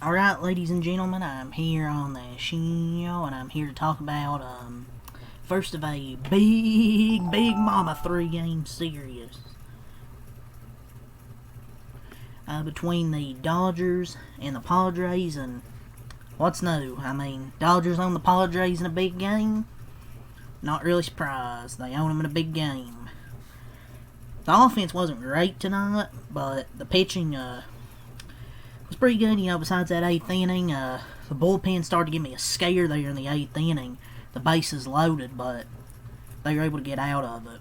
Alright, ladies and gentlemen, I'm here on the show, and I'm here to talk about, first of a big mama 3-game series. Between the Dodgers and the Padres, and what's new? I mean, Dodgers own the Padres in a big game? Not really surprised. They own them in a big game. The offense wasn't great tonight, but the pitching, was pretty good, besides that 8th inning. The bullpen started to give me a scare there in the 8th inning. The bases loaded, but they were able to get out of it.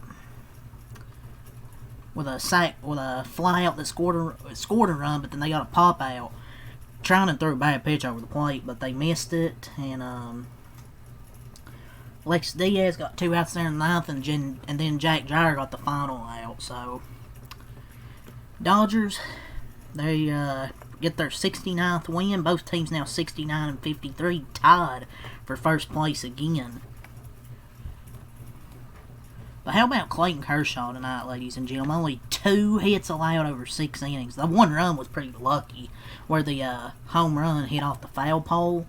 With a fly out that scored a run, but then they got a pop out. Trying to throw a bad pitch over the plate, but they missed it, and Lex Diaz got 2 outs there in the 9th, and then Jack Dreyer got the final out. So, Dodgers, they get their 69th win. Both teams now 69 and 53, tied for first place again. But how about Clayton Kershaw tonight, ladies and gentlemen? Only 2 hits allowed over 6 innings. The one run was pretty lucky, where the home run hit off the foul pole.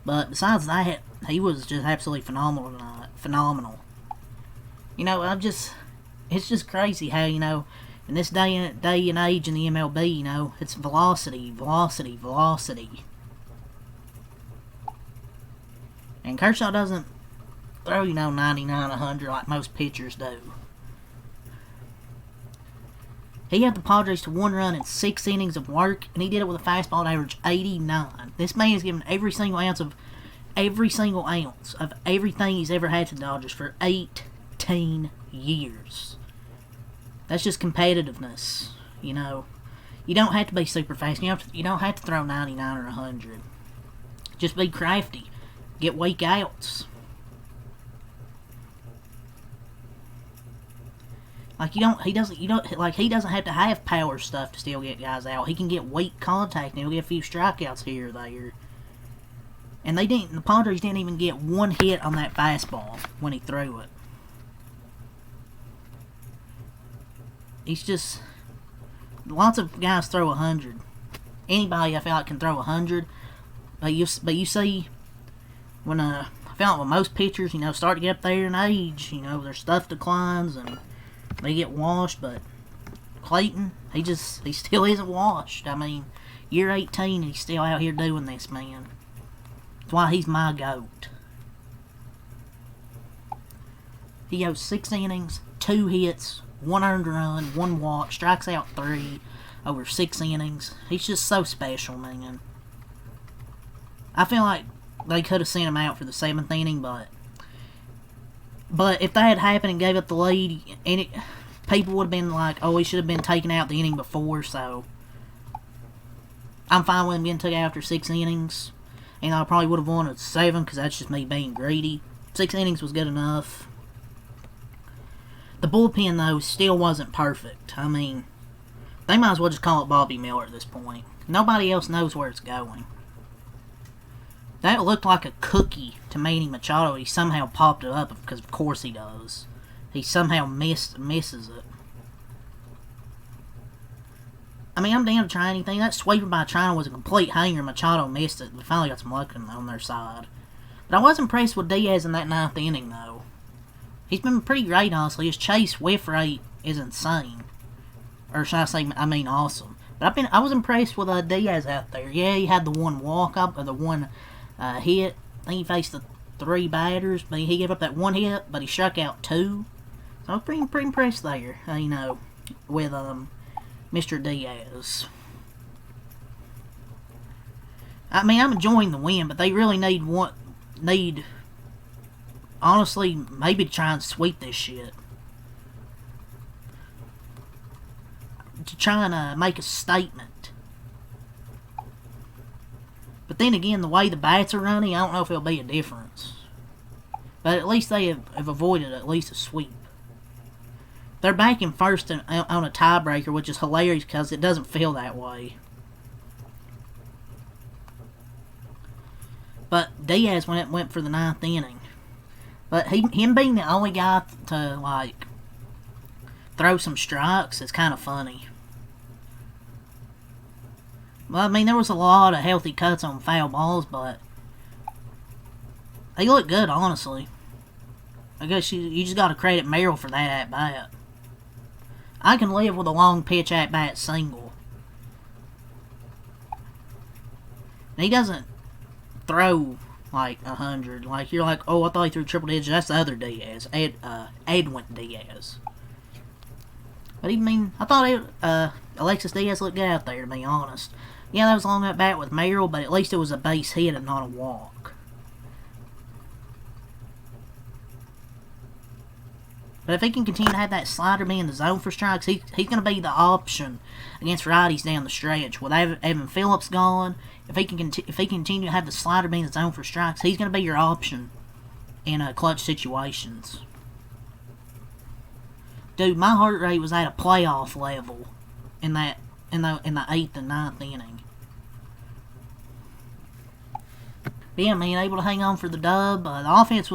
But besides that, he was just absolutely phenomenal tonight. Phenomenal. It's just crazy how, in this day and age in the MLB, it's velocity. And Kershaw doesn't throw, 99, 100 like most pitchers do. He had the Padres to 1 run in 6 innings of work, and he did it with a fastball that averaged 89. This man has given every single ounce of everything he's ever had to the Dodgers for 18 years. That's just competitiveness, You don't have to be super fast. You don't have to throw 99 or 100. Just be crafty. Get weak outs. He doesn't have to have power stuff to still get guys out. He can get weak contact and he'll get a few strikeouts here or there. And the Padres didn't even get 1 hit on that fastball when he threw it. He's just, lots of guys throw 100. Anybody I feel like can throw 100, but you see, when I feel like when most pitchers, start to get up there in age, their stuff declines and they get washed. But Clayton, he still isn't washed. I mean, year 18, he's still out here doing this, man. That's why he's my GOAT. He goes 6 innings, 2 hits, 1 earned run, 1 walk, strikes out 3 over 6 innings. He's just so special, man. I feel like they could have sent him out for the 7th inning, but if that had happened and gave up the lead, people would have been like, oh, he should have been taken out the inning before. So I'm fine with him getting taken out after 6 innings. And I probably would have won at 7, because that's just me being greedy. 6 innings was good enough. The bullpen, though, still wasn't perfect. I mean, they might as well just call it Bobby Miller at this point. Nobody else knows where it's going. That looked like a cookie to Manny Machado. He somehow popped it up, because of course he does. He somehow misses it. I mean, I'm down to try anything. That sweeper by China was a complete hanger. Machado missed it. They finally got some luck on their side. But I was impressed with Diaz in that 9th inning, though. He's been pretty great, honestly. His chase whiff rate is insane. Or should I say, awesome. But I was impressed with Diaz out there. Yeah, he had the 1 walk-up, or the 1 hit. I think he faced the 3 batters, but he gave up that 1 hit, but he struck out 2. So I was pretty impressed there, with Mr. Diaz. I mean, I'm enjoying the win, but they really need, honestly, maybe to try and sweep this shit. To try and make a statement. But then again, the way the bats are running, I don't know if it'll be a difference. But at least they have avoided at least a sweep. They're back in first on a tiebreaker, which is hilarious because it doesn't feel that way. But Diaz went for the 9th inning. But him being the only guy to, throw some strikes is kind of funny. Well, I mean, there was a lot of healthy cuts on foul balls, but he looked good, honestly. I guess you just got to credit Merrill for that at-bat. I can live with a long pitch at-bat single. And he doesn't throw like 100. Like, you're like, oh, I thought he threw triple digits. That's the other Diaz. Edwin Diaz. But I thought Alexis Diaz looked good out there, to be honest. Yeah, that was a long at-bat with Merrill, but at least it was a base hit and not a walk. But if he can continue to have that slider be in the zone for strikes, he's going to be the option against righties down the stretch. With Evan Phillips gone, if he can continue to have the slider be in the zone for strikes, he's going to be your option in clutch situations. Dude, my heart rate was at a playoff level in the 8th and 9th inning. But yeah, man, able to hang on for the dub. The offense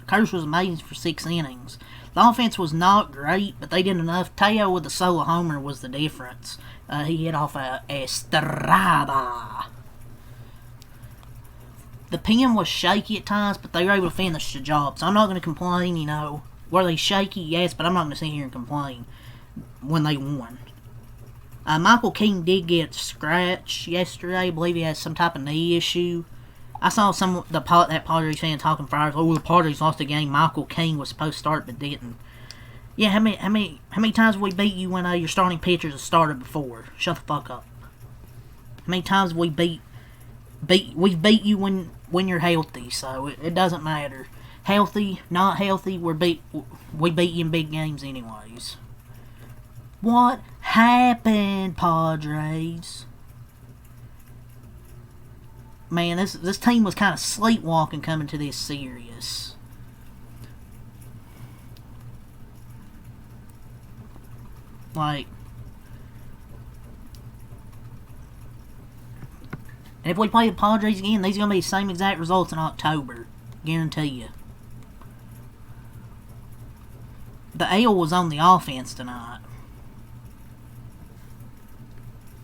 Curtis was amazing for 6 innings. The offense was not great, but they did enough. Teo with the solo homer was the difference. He hit off a Estrada. The pen was shaky at times, but they were able to finish the job. So I'm not going to complain, you know. Were they shaky? Yes, but I'm not going to sit here and complain when they won. Michael King did get scratched yesterday. I believe he has some type of knee issue. I saw that Padres fan talking for hours. Oh, the Padres lost a game. Michael King was supposed to start but didn't. Yeah, how many times have we beat you when your starting pitchers have started before? Shut the fuck up. How many times have we beat beat you when you're healthy? So it doesn't matter. Healthy, not healthy, we beat you in big games anyways. What happened, Padres? Man, this team was kind of sleepwalking coming to this series. Like, and if we play the Padres again, these are going to be the same exact results in October. Guarantee you. The L was on the offense tonight.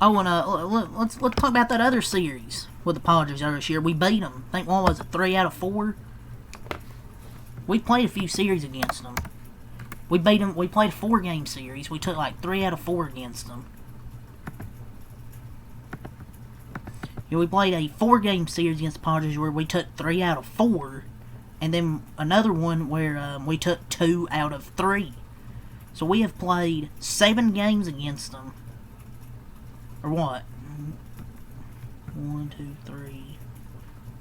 Oh, and let's talk about that other series with the Padres this year. We beat them. I think, what was it, 3 out of 4? We played a few series against them. We beat them. We played a 4-game series. We took like 3 out of 4 against them. Yeah, we played a 4-game series against the Padres where we took 3 out of 4. And then another one where we took 2 out of 3. So we have played 7 games against them. Or what? 1, 2, 3,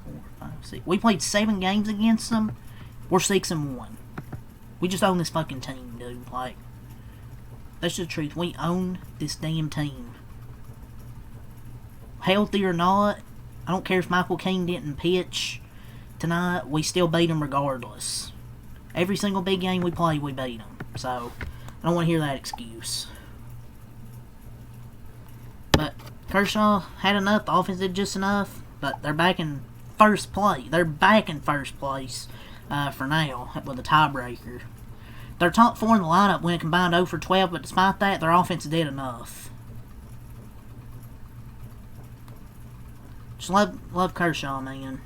4, 5, 6. We played 7 games against them. We're 6-1. We just own this fucking team, dude. Like, that's the truth. We own this damn team. Healthy or not, I don't care if Michael King didn't pitch tonight. We still beat them regardless. Every single big game we play, we beat them. So, I don't want to hear that excuse. But Kershaw had enough. The offense did just enough. But they're back in first place. They're back in first place for now with a tiebreaker. Their top 4 in the lineup went combined 0 for 12, but despite that, their offense did enough. Just love Kershaw, man.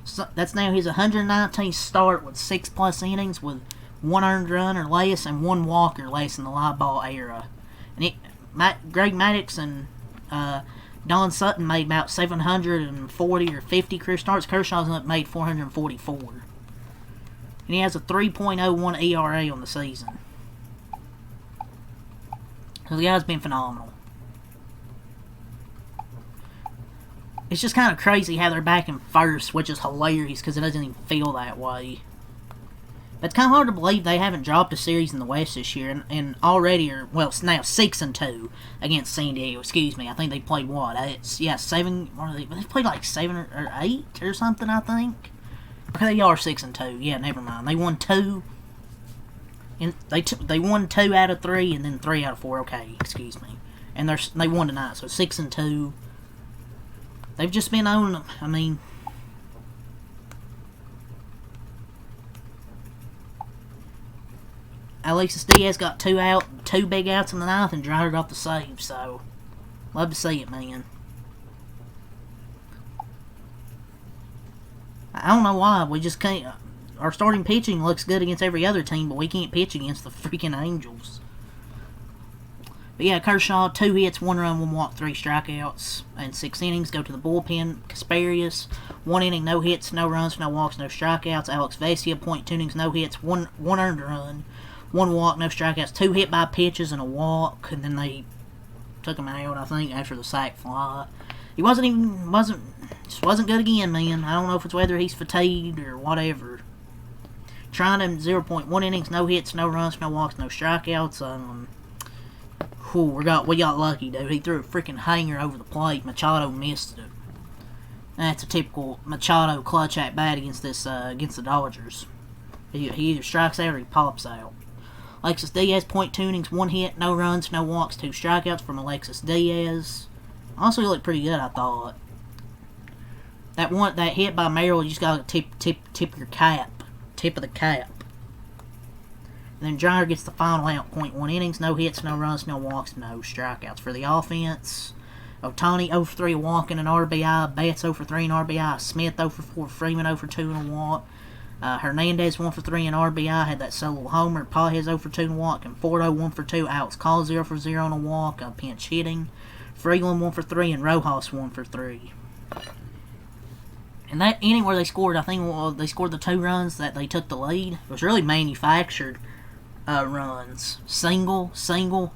So that's now his 119th start with 6+ innings with 1 earned run or less and 1 walk or less in the live ball era. And Greg Maddux and Don Sutton made about 740 or 50 career starts. Kershaw's made 444. And he has a 3.01 ERA on the season. So the guy's been phenomenal. It's just kind of crazy how they're back in first, which is hilarious because it doesn't even feel that way. But it's kind of hard to believe they haven't dropped a series in the West this year, and already are, well, it's now 6-2 against San Diego. Excuse me, I think they played what? Yeah, 7. What are they? They played like 7 or 8 or something, I think. Okay, they are 6-2. Yeah, never mind. They won 2. And they won 2 out of 3, and then 3 out of 4. Okay, excuse me. And they won tonight, so 6-2. They've just been owning them. I mean, Alexis Diaz got 2 big outs in the 9th, and Driver got the save. So Love to see it, man. I don't know why. We just can't. Our starting pitching looks good against every other team, but we can't pitch against the freaking Angels. But yeah, Kershaw, 2 hits, 1 run, 1 walk, 3 strikeouts, and 6 innings. Go to the bullpen. Kasparius, 1 inning, no hits, no runs, no walks, no strikeouts. Alex Vesia, 0.2 innings, no hits, 1 earned run, 1 walk, no strikeouts, 2 hit by pitches and a walk, and then they took him out, I think, after the sac fly. He wasn't good again, man. I don't know if it's whether he's fatigued or whatever. Trying him 0.1 innings, no hits, no runs, no walks, no strikeouts. We got lucky, dude. He threw a freaking hanger over the plate. Machado missed it. That's a typical Machado clutch at bat against the Dodgers. He either strikes out or he pops out. Alexis Diaz, 0.2 innings, 1 hit, no runs, no walks, 2 strikeouts from Alexis Diaz. Also, he looked pretty good, I thought. That hit by Merrill, you just gotta tip your cap, tip of the cap. And then Dreyer gets the final out, 0.1 innings, no hits, no runs, no walks, no strikeouts for the offense. Ohtani 0 for 3, walking an RBI. Betts 0 for 3 in RBI. Smith 0 for 4. Freeman 0 for 2 in a walk. Hernandez 1 for 3 in RBI. Had that solo homer. Pages 0 for 2 in a walk. And Fordo 1 for 2. Alex Call 0 for 0 in a walk. Pinch hitting. Freeland 1 for 3. And Rojas 1 for 3. And that inning where they scored, I think they scored the 2 runs that they took the lead. It was really manufactured runs. Single,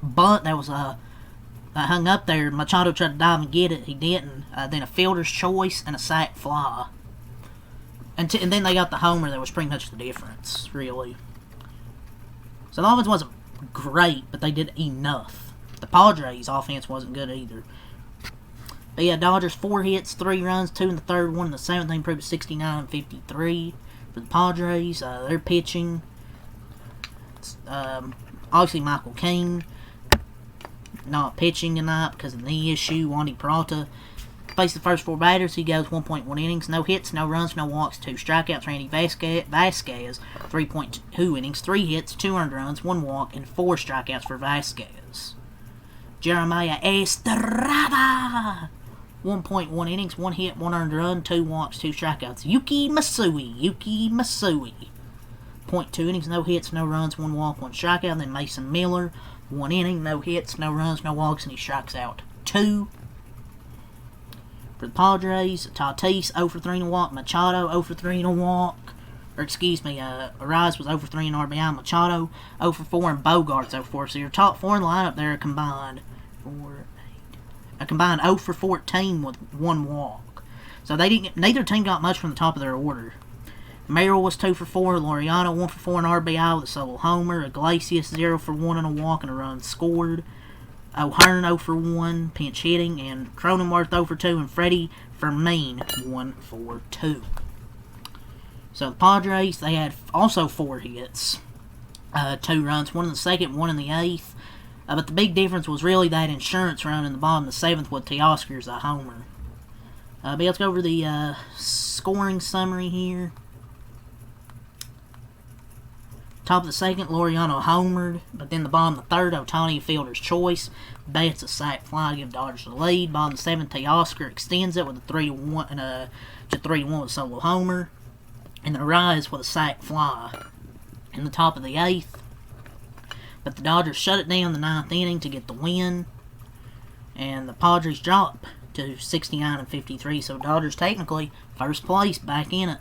bunt. That was hung up there. Machado tried to dive and get it. He didn't. Then a fielder's choice and a sac fly. And then they got the homer. That was pretty much the difference, really. So the offense wasn't great, but they did enough. The Padres' offense wasn't good either. But yeah, Dodgers 4 hits, 3 runs, 2 in the third, 1 in the seventh. They improved to 69-53 for the Padres. They're pitching. Obviously Michael King not pitching tonight because of the knee issue. Wandy Peralta faced the first 4 batters. He goes 1.1 innings, no hits, no runs, no walks, 2 strikeouts. Randy Vasquez 3.2 innings, 3 hits, 2 earned runs, 1 walk, and 4 strikeouts for Vasquez. Jeremiah Estrada 1.1 innings, 1 hit, 1 earned run, 2 walks, 2 strikeouts. Yuki Masui 0.2 innings, no hits, no runs, 1 walk, 1 strikeout. And then Mason Miller, 1 inning, no hits, no runs, no walks, and he strikes out 2. For the Padres, Tatis 0 for 3 in a walk, Machado 0 for 3 in a walk. Arias was 0 for 3 in RBI, Machado 0 for 4, and Bogarts 0 for 4. So your top 4 in the lineup there are combined 0 for 14 with 1 walk. So neither team got much from the top of their order. Merrill was 2 for 4, Laureano 1 for 4 in RBI with a solo homer, Iglesias 0 for 1 in a walk and a run scored, O'Hearn 0 for 1, pinch hitting, and Cronenworth 0 for 2, and Freddie Fermin 1 for 2. So the Padres, they had also 4 hits, 2 runs, 1 in the second, 1 in the eighth, but the big difference was really that insurance run in the bottom of the 7th with Teoscar's a homer. But let's go over the scoring summary here. Top of the second, Laureano homered, but then the bottom of the third, Ohtani fielder's choice. Betts a sac fly to give Dodgers the lead. Bottom of the seventh, Teoscar extends it with a 3-1 and a 3-1 with a solo homer. And then Arias with a sac fly in the top of the 8th. But the Dodgers shut it down the 9th inning to get the win. And the Padres drop to 69-53. So Dodgers technically first place, back in it.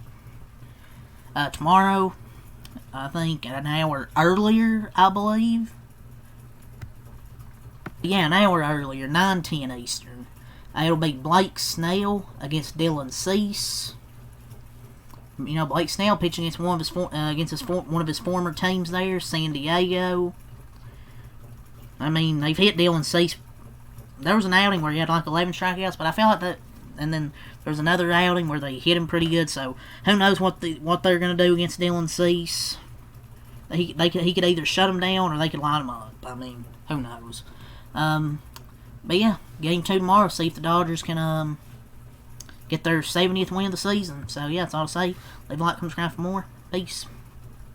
Tomorrow, I think an hour earlier, I believe. Yeah, an hour earlier, 9:10 Eastern. It'll be Blake Snell against Dylan Cease. You know, Blake Snell pitching against one of his former teams there, San Diego. I mean, they've hit Dylan Cease. There was an outing where he had like 11 strikeouts, but I felt like that. And then there's another outing where they hit him pretty good. So who knows what they're going to do against Dylan Cease? He could either shut him down or they could line him up. I mean, who knows? But yeah, game 2 tomorrow. See if the Dodgers can get their 70th win of the season. So yeah, that's all I'll say. Leave a like, subscribe for more. Peace.